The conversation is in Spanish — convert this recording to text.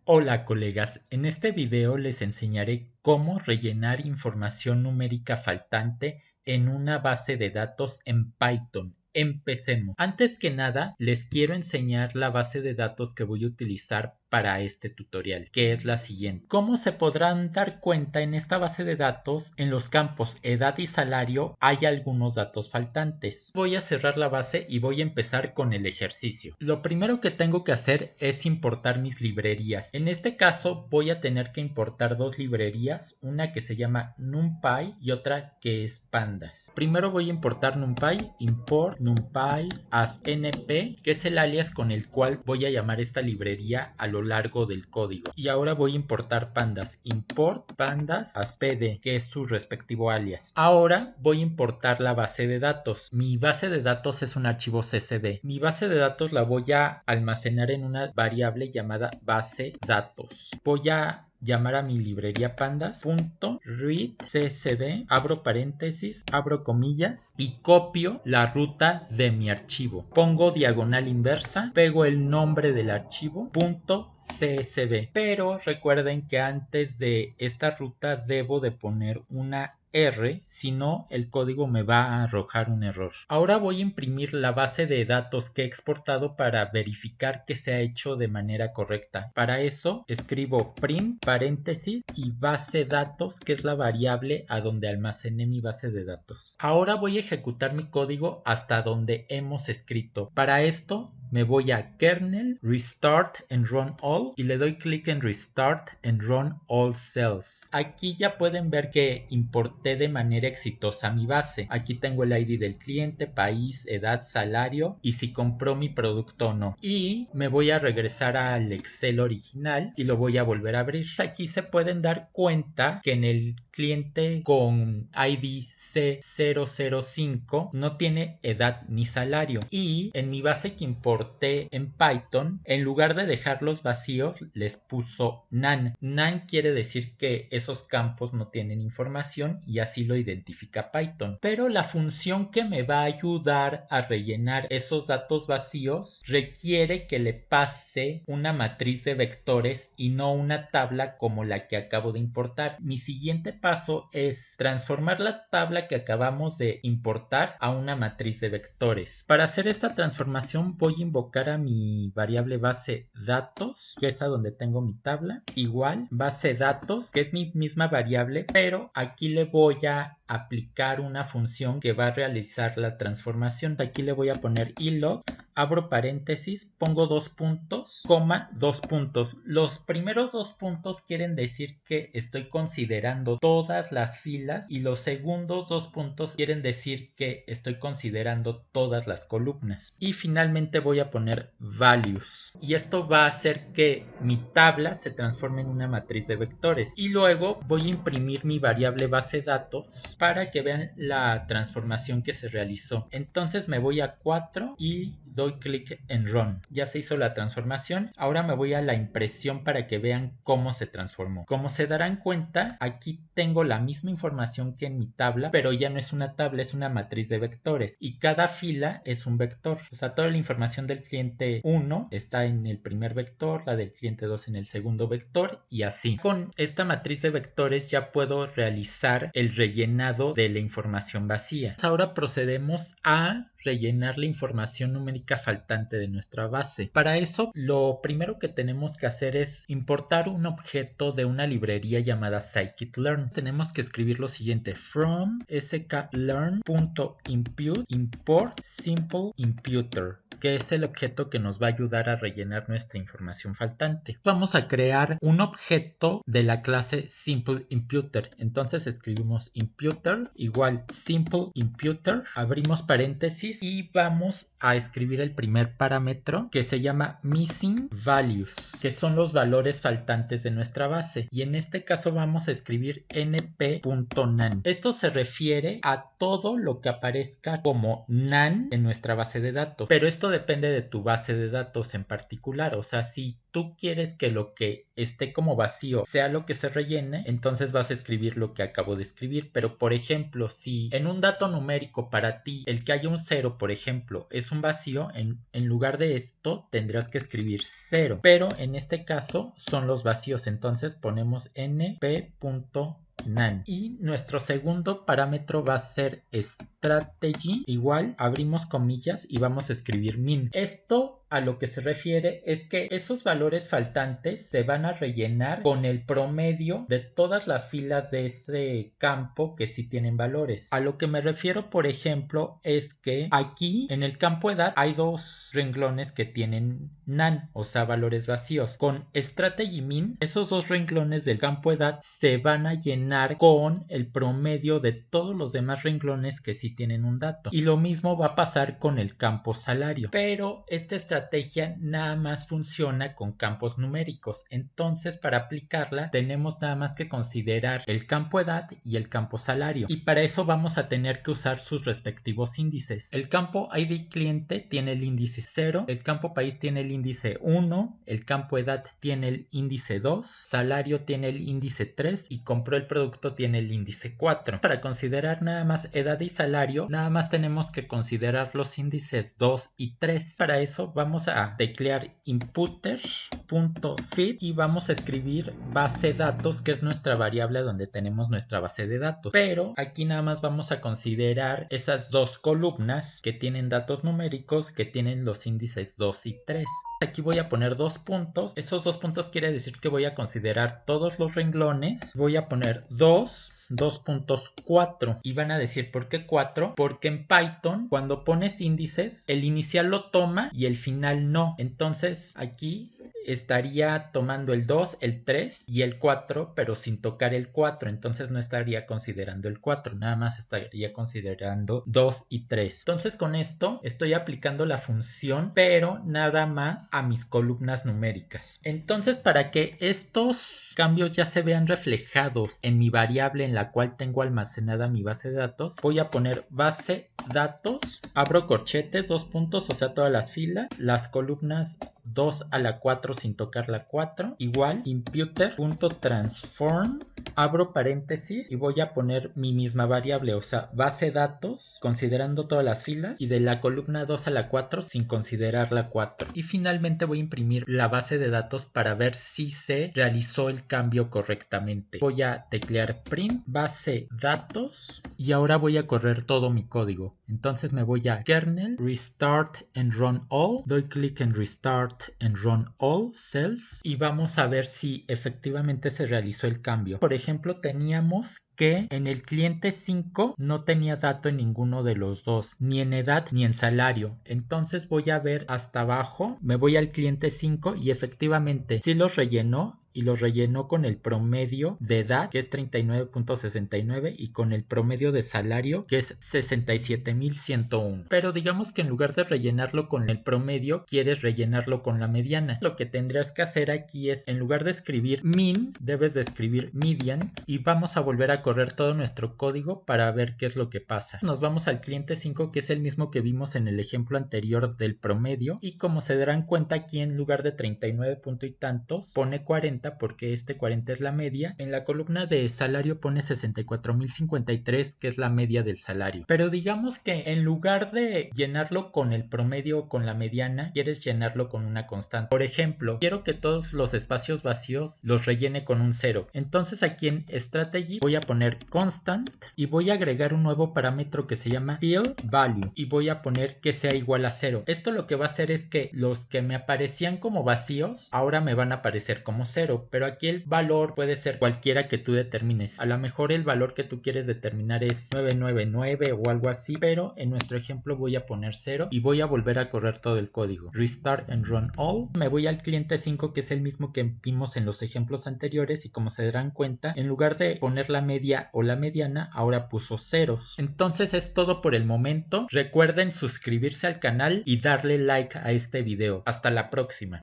Hola colegas, en este video les enseñaré cómo rellenar información numérica faltante en una base de datos en Python. Empecemos. Antes que nada, les quiero enseñar la base de datos que voy a utilizar para este tutorial, que es la siguiente. Como se podrán dar cuenta, en esta base de datos, en los campos edad y salario, hay algunos datos faltantes. Voy a cerrar la base y voy a empezar con el ejercicio. Lo primero que tengo que hacer es importar mis librerías. En este caso, voy a tener que importar dos librerías, una que se llama NumPy y otra que es Pandas. Primero voy a importar NumPy, import NumPy as np, que es el alias con el cual voy a llamar esta librería a lo largo del código. Y ahora voy a importar Pandas, import Pandas as pd, que es su respectivo alias. Ahora voy a importar la base de datos. Mi base de datos es un archivo CSV. Mi base de datos la voy a almacenar en una variable llamada base datos. Voy a llamar a mi librería pandas.read csv, abro paréntesis, abro comillas y copio la ruta de mi archivo. Pongo diagonal inversa, pego el nombre del archivo, .csv. Pero recuerden que antes de esta ruta debo de poner una R, si no el código me va a arrojar un error. Ahora voy a imprimir la base de datos que he exportado para verificar que se ha hecho de manera correcta. Para eso escribo print paréntesis y base datos, que es la variable a donde almacené mi base de datos. Ahora voy a ejecutar mi código hasta donde hemos escrito. Para esto me voy a kernel, restart and run all y le doy clic en restart and run all cells. Aquí ya pueden ver que importé de manera exitosa mi base. Aquí tengo el ID del cliente, país, edad, salario y si compró mi producto o no. Y me voy a regresar al Excel original y lo voy a volver a abrir. Aquí se pueden dar cuenta que en el cliente con ID C005 no tiene edad ni salario. Y en mi base que importé en Python, en lugar de dejarlos vacíos, les puso none. None quiere decir que esos campos no tienen información y así lo identifica Python. Pero la función que me va a ayudar a rellenar esos datos vacíos requiere que le pase una matriz de vectores y no una tabla como la que acabo de importar. Mi siguiente paso es transformar la tabla que acabamos de importar a una matriz de vectores. Para hacer esta transformación voy a invocar a mi variable base datos, que es a donde tengo mi tabla, igual base datos, que es mi misma variable, pero aquí le voy a aplicar una función que va a realizar la transformación. Aquí le voy a poner ilog, abro paréntesis, pongo dos puntos, coma, dos puntos. Los primeros dos puntos quieren decir que estoy considerando todas las filas y los segundos dos puntos quieren decir que estoy considerando todas las columnas. Y finalmente voy a poner values. Y esto va a hacer que mi tabla se transforme en una matriz de vectores. Y luego voy a imprimir mi variable base datos para que vean la transformación que se realizó. Entonces me voy a 4 y doy clic en run. Ya se hizo la transformación. Ahora me voy a la impresión para que vean cómo se transformó. Como se darán cuenta, aquí tengo la misma información que en mi tabla, pero ya no es una tabla, es una matriz de vectores. Y cada fila es un vector. O sea, toda la información del cliente 1 está en el primer vector, la del cliente 2 en el segundo vector y así. Con esta matriz de vectores ya puedo realizar el rellenado de la información vacía. Ahora procedemos a rellenar la información numérica faltante de nuestra base. Para eso, lo primero que tenemos que hacer es importar un objeto de una librería llamada scikit-learn. Tenemos que escribir lo siguiente: from sklearn.impute import simple imputer, que es el objeto que nos va a ayudar a rellenar nuestra información faltante. Vamos a crear un objeto de la clase simpleImputer. Entonces escribimos imputer igual simpleImputer, abrimos paréntesis y vamos a escribir el primer parámetro que se llama missing values, que son los valores faltantes de nuestra base. Y en este caso vamos a escribir np.none. Esto se refiere a todo lo que aparezca como none en nuestra base de datos, pero esto esto depende de tu base de datos en particular. O sea, si tú quieres que lo que esté como vacío sea lo que se rellene, entonces vas a escribir lo que acabo de escribir. Pero por ejemplo, si en un dato numérico para ti el que haya un 0, por ejemplo, es un vacío, en lugar de esto tendrás que escribir 0. Pero en este caso son los vacíos, entonces ponemos np.nan. Y nuestro segundo parámetro va a ser strategy. Igual abrimos comillas y vamos a escribir min. Esto a lo que se refiere es que esos valores faltantes se van a rellenar con el promedio de todas las filas de ese campo que sí tienen valores. A lo que me refiero, por ejemplo, es que aquí en el campo edad hay dos renglones que tienen nan, o sea, valores vacíos. Con strategy min, esos dos renglones del campo edad se van a llenar con el promedio de todos los demás renglones que sí tienen un dato. Y lo mismo va a pasar con el campo salario. Pero esta estrategia nada más funciona con campos numéricos. Entonces, para aplicarla, tenemos nada más que considerar el campo edad y el campo salario. Y para eso vamos a tener que usar sus respectivos índices. El campo ID cliente tiene el índice 0, el campo país tiene el índice 1, el campo edad tiene el índice 2, salario tiene el índice 3 y compró el producto tiene el índice 4. Para considerar nada más edad y salario, nada más tenemos que considerar los índices 2 y 3. Para eso vamos a teclear inputter.feed y vamos a escribir base datos, que es nuestra variable donde tenemos nuestra base de datos. Pero aquí nada más vamos a considerar esas dos columnas que tienen datos numéricos, que tienen los índices 2 y 3. Aquí voy a poner 2 puntos. Esos 2 puntos quiere decir que voy a considerar todos los renglones. Voy a poner 2.4 y van a decir ¿por qué 4? Porque en Python cuando pones índices el inicial lo toma y el final no. Entonces aquí estaría tomando el 2, el 3 y el 4, pero sin tocar el 4. Entonces no estaría considerando el 4, nada más estaría considerando 2 y 3. Entonces con esto estoy aplicando la función, pero nada más a mis columnas numéricas. Entonces, para que estos cambios ya se vean reflejados en mi variable en la cual tengo almacenada mi base de datos, voy a poner base datos, abro corchetes, 2 puntos, o sea, todas las filas, las columnas 2 a la 4 sin tocar la 4, igual imputer.transform, abro paréntesis y voy a poner mi misma variable, o sea, base datos, considerando todas las filas, y de la columna 2 a la 4 sin considerar la 4. Y finalmente voy a imprimir la base de datos para ver si se realizó el cambio correctamente. Voy a teclear print base datos y ahora voy a correr todo mi código. Entonces me voy a kernel, restart and run all, doy clic en restart and run all cells y vamos a ver si efectivamente se realizó el cambio. Por ejemplo, teníamos que en el cliente 5 no tenía dato en ninguno de los dos, ni en edad ni en salario. Entonces voy a ver hasta abajo, me voy al cliente 5 y efectivamente sí los rellenó. Y los rellenó con el promedio de edad, que es 39.69, y con el promedio de salario, que es 67.101. Pero digamos que en lugar de rellenarlo con el promedio, quieres rellenarlo con la mediana. Lo que tendrías que hacer aquí es, en lugar de escribir min, debes de escribir median, y vamos a volver a correr todo nuestro código para ver qué es lo que pasa. Nos vamos al cliente 5, que es el mismo que vimos en el ejemplo anterior del promedio, y como se darán cuenta, aquí en lugar de 39 punto y tantos, pone 40, porque este 40 es la media. En la columna de salario pone 64.053, que es la media del salario. Pero digamos que en lugar de llenarlo con el promedio o con la mediana, quieres llenarlo con una constante. Por ejemplo, quiero que todos los espacios vacíos los rellene con un 0. Entonces aquí en strategy voy a poner constant y voy a agregar un nuevo parámetro que se llama fill value y voy a poner que sea igual a 0. Esto lo que va a hacer es que los que me aparecían como vacíos ahora me van a aparecer como 0. Pero aquí el valor puede ser cualquiera que tú determines. A lo mejor el valor que tú quieres determinar es 999 o algo así, pero en nuestro ejemplo voy a poner 0 y voy a volver a correr todo el código. Restart and run all. Me voy al cliente 5, que es el mismo que vimos en los ejemplos anteriores, y como se darán cuenta, en lugar de poner la media o la mediana, ahora puso ceros. Entonces es todo por el momento. Recuerden suscribirse al canal y darle like a este video. Hasta la próxima.